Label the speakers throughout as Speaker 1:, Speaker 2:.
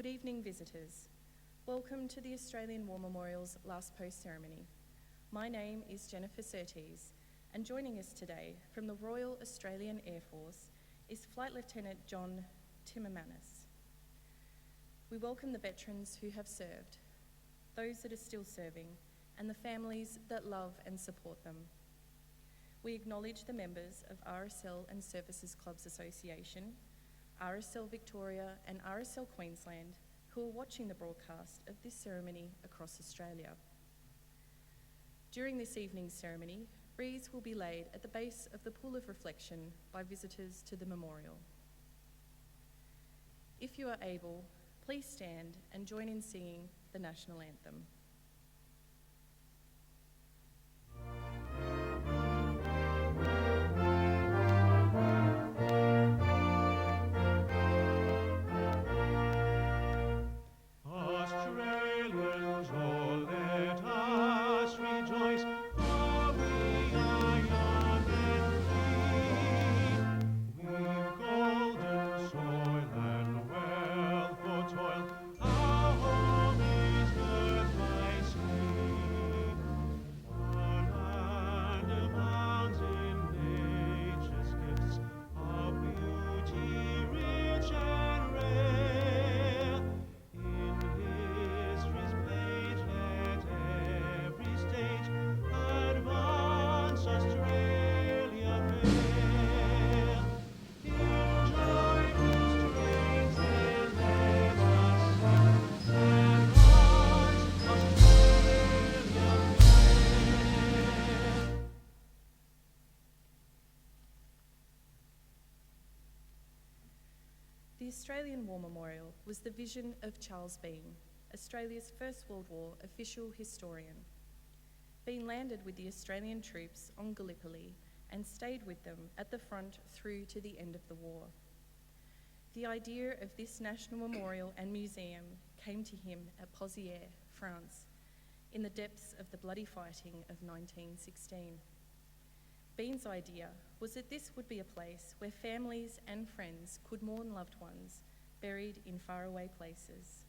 Speaker 1: Good evening, visitors. Welcome to the Australian War Memorial's Last Post ceremony. My name is Jennifer Surtees, and joining us today from the Royal Australian Air Force is Flight Lieutenant John Timmermanis. We welcome the veterans who have served, those that are still serving, and the families that love and support them. We acknowledge the members of RSL and Services Clubs Association, RSL Victoria and RSL Queensland who are watching the broadcast of this ceremony across Australia. During this evening's ceremony, wreaths will be laid at the base of the Pool of Reflection by visitors to the memorial. If you are able, please stand and join in singing the national anthem. The Australian War Memorial was the vision of Charles Bean, Australia's First World War official historian. Bean landed with the Australian troops on Gallipoli and stayed with them at the front through to the end of the war. The idea of this national memorial and museum came to him at Pozières, France, in the depths of the bloody fighting of 1916. Bean's idea was that this would be a place where families and friends could mourn loved ones buried in faraway places.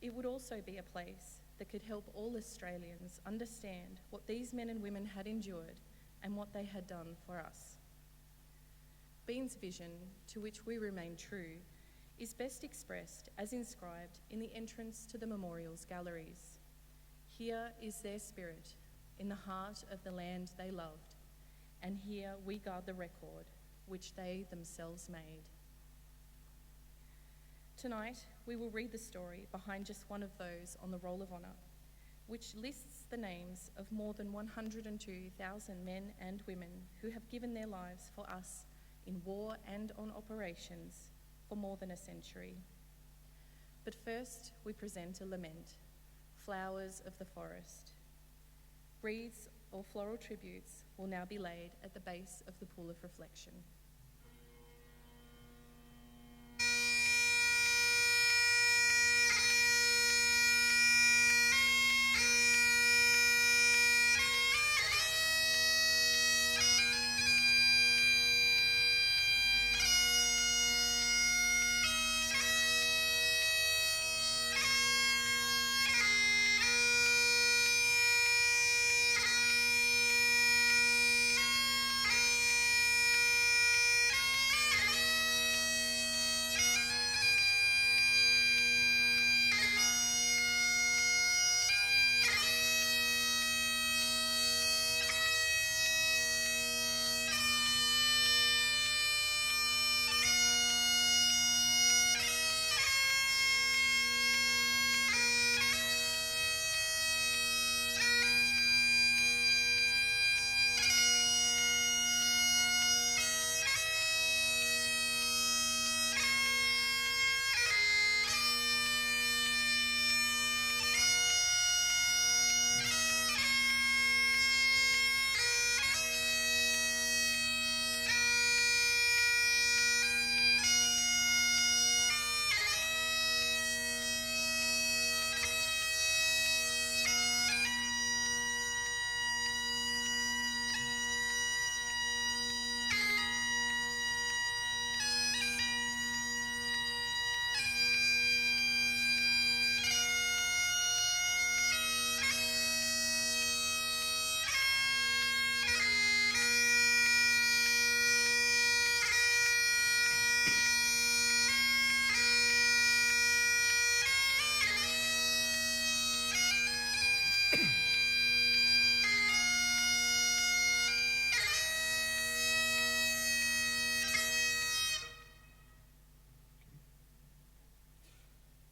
Speaker 1: It would also be a place that could help all Australians understand what these men and women had endured and what they had done for us. Bean's vision, to which we remain true, is best expressed as inscribed in the entrance to the memorial's galleries. Here is their spirit, in the heart of the land they loved, and here we guard the record which they themselves made. Tonight, we will read the story behind just one of those on the Roll of Honour, which lists the names of more than 102,000 men and women who have given their lives for us in war and on operations for more than a century. But first, we present a lament, Flowers of the Forest. Wreaths or floral tributes will now be laid at the base of the Pool of Reflection.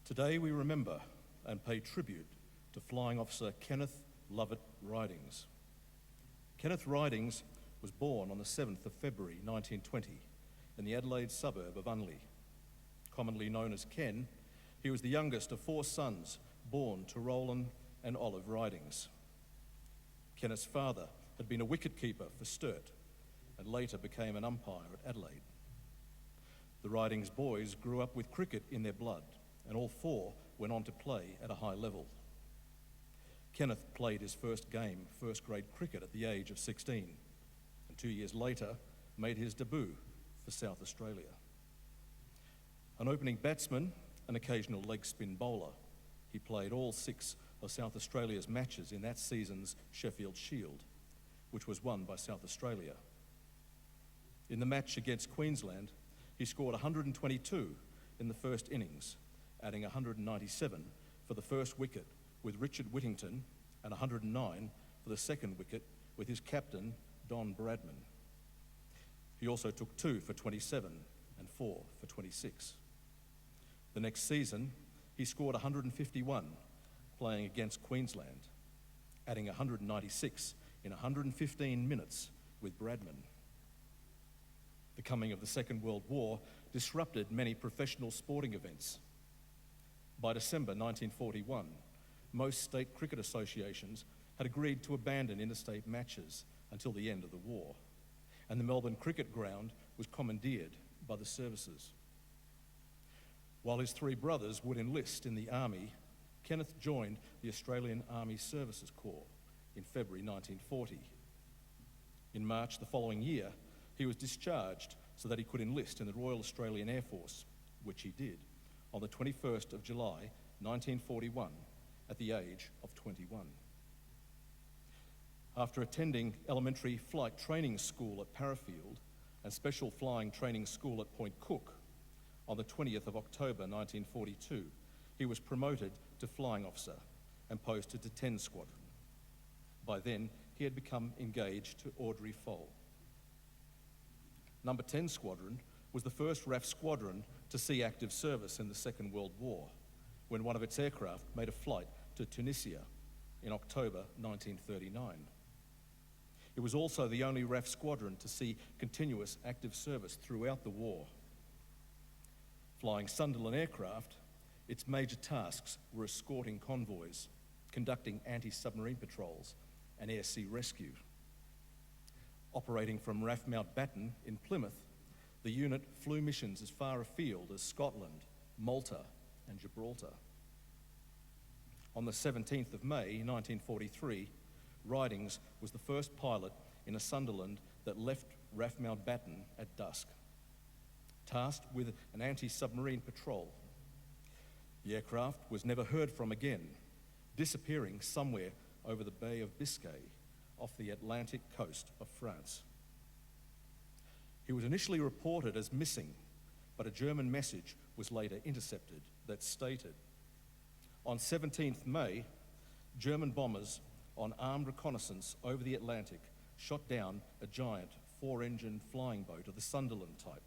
Speaker 2: Today we remember and pay tribute to Flying Officer Kenneth Lovett Ridings. Kenneth Ridings was born on the 7th of February 1920 in the Adelaide suburb of Unley. Commonly known as Ken, he was the youngest of 4 sons born to Roland and Olive Ridings. Kenneth's father had been a wicket-keeper for Sturt and later became an umpire at Adelaide. The Ridings boys grew up with cricket in their blood, and all 4 went on to play at a high level. Kenneth played his first game, first-grade cricket, at the age of 16, and 2 years later made his debut for South Australia. An opening batsman, an occasional leg spin bowler, he played all 6 of South Australia's matches in that season's Sheffield Shield, which was won by South Australia. In the match against Queensland, he scored 122 in the first innings, adding 197 for the first wicket with Richard Whittington and 109 for the second wicket with his captain, Don Bradman. He also took 2 for 27 and 4 for 26. The next season, he scored 151, playing against Queensland, adding 196 in 115 minutes with Bradman. The coming of the Second World War disrupted many professional sporting events. By December 1941, most state cricket associations had agreed to abandon interstate matches until the end of the war, and the Melbourne Cricket Ground was commandeered by the services. While his 3 brothers would enlist in the Army, Kenneth joined the Australian Army Services Corps in February 1940. In March the following year, he was discharged so that he could enlist in the Royal Australian Air Force, which he did on the 21st of July 1941 at the age of 21. After attending elementary flight training school at Parafield and special flying training school at Point Cook, on the 20th of October 1942, he was promoted to flying officer and posted to 10 Squadron. By then, he had become engaged to Audrey Foal. Number 10 Squadron was the first RAF squadron to see active service in the Second World War, when one of its aircraft made a flight to Tunisia in October 1939. It was also the only RAF squadron to see continuous active service throughout the war. Flying Sunderland aircraft, its major tasks were escorting convoys, conducting anti-submarine patrols, and air-sea rescue. Operating from RAF Mountbatten in Plymouth, the unit flew missions as far afield as Scotland, Malta, and Gibraltar. On the 17th of May 1943, Ridings was the first pilot in a Sunderland that left RAF Mountbatten at dusk, tasked with an anti-submarine patrol. The aircraft was never heard from again, disappearing somewhere over the Bay of Biscay off the Atlantic coast of France. He was initially reported as missing, but a German message was later intercepted that stated, on 17th May, German bombers on armed reconnaissance over the Atlantic shot down a giant 4-engine flying boat of the Sunderland type.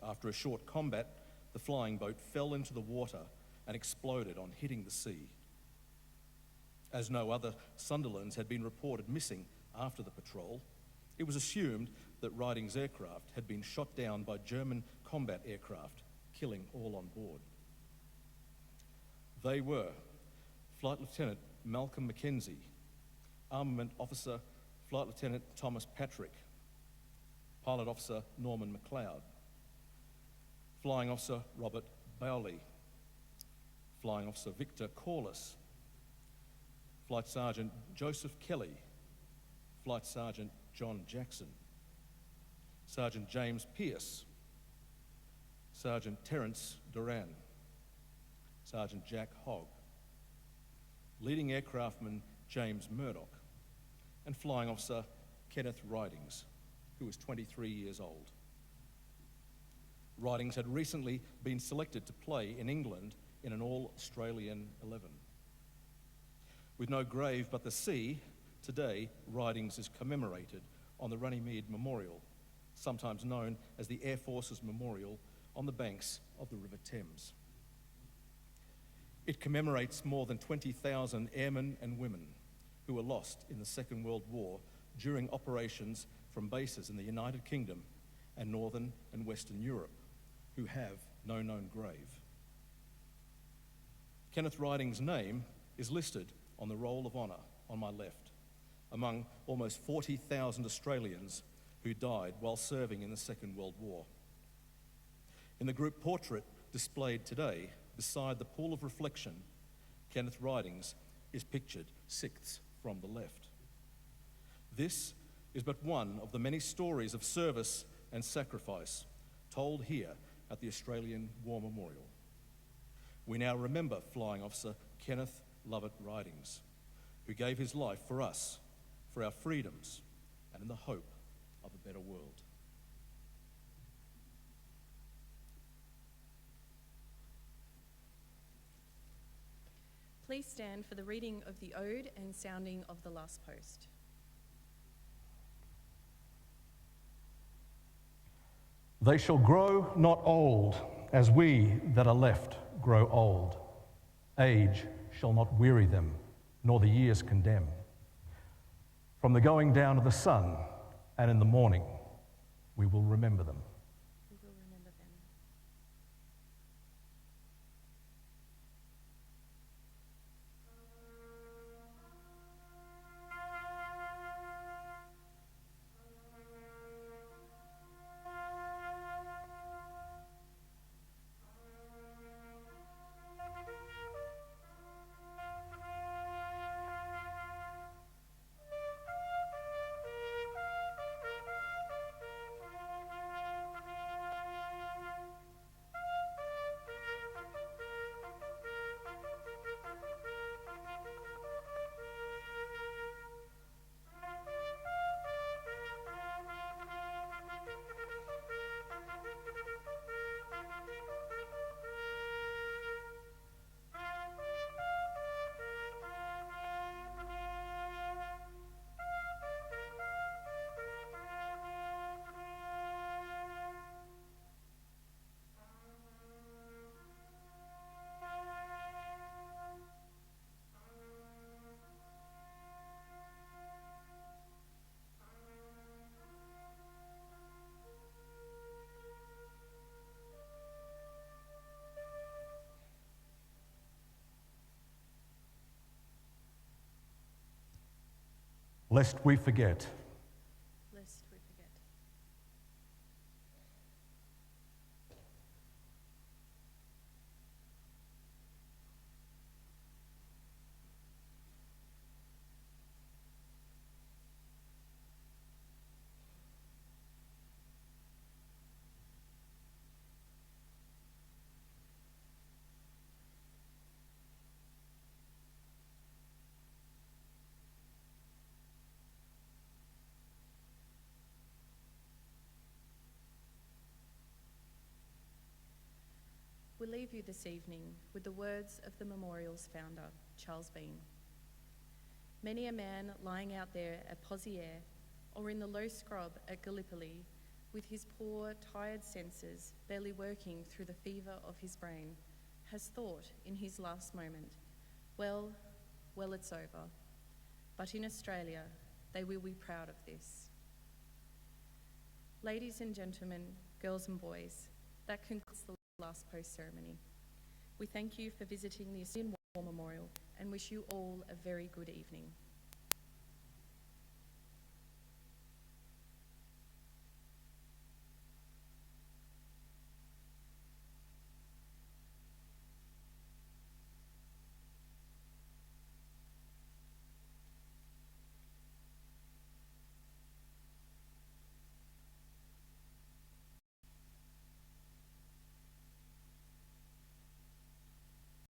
Speaker 2: After a short combat, the flying boat fell into the water and exploded on hitting the sea. As no other Sunderlands had been reported missing after the patrol, it was assumed that Ridings' aircraft had been shot down by German combat aircraft, killing all on board. They were Flight Lieutenant Malcolm Mackenzie, Armament Officer Flight Lieutenant Thomas Patrick, Pilot Officer Norman McLeod, Flying Officer Robert Bowley, Flying Officer Victor Corliss, Flight Sergeant Joseph Kelly, Flight Sergeant John Jackson, Sergeant James Pearce, Sergeant Terence Duran, Sergeant Jack Hogg, Leading Aircraftman James Murdoch, and Flying Officer Kenneth Ridings, who was 23 years old. Ridings had recently been selected to play in England in an all-Australian 11. With no grave but the sea, today Ridings is commemorated on the Runnymede Memorial, sometimes known as the Air Force's Memorial, on the banks of the River Thames. It commemorates more than 20,000 airmen and women who were lost in the Second World War during operations from bases in the United Kingdom and Northern and Western Europe, who have no known grave. Kenneth Riding's name is listed on the Roll of Honour on my left, among almost 40,000 Australians who died while serving in the Second World War. In the group portrait displayed today, beside the pool of reflection, Kenneth Riding's is pictured sixth from the left. This is but one of the many stories of service and sacrifice told here at the Australian War Memorial. We now remember Flying Officer Kenneth Lovett Ridings, who gave his life for us, for our freedoms, and in the hope of a better world.
Speaker 1: Please stand for the reading of the Ode and sounding of the last post.
Speaker 3: They shall grow not old, as we that are left grow old. Age shall not weary them, nor the years condemn. From the going down of the sun and in the morning, we will remember them.
Speaker 1: We will remember them.
Speaker 3: Lest we forget.
Speaker 1: Lest we forget. We leave you this evening with the words of the memorial's founder, Charles Bean. Many a man lying out there at Poziere or in the low scrub at Gallipoli, with his poor, tired senses barely working through the fever of his brain, has thought in his last moment, well, it's over. But in Australia, they will be proud of this. Ladies and gentlemen, girls and boys, that concludes the last post ceremony. We thank you for visiting the Australian War Memorial and wish you all a very good evening.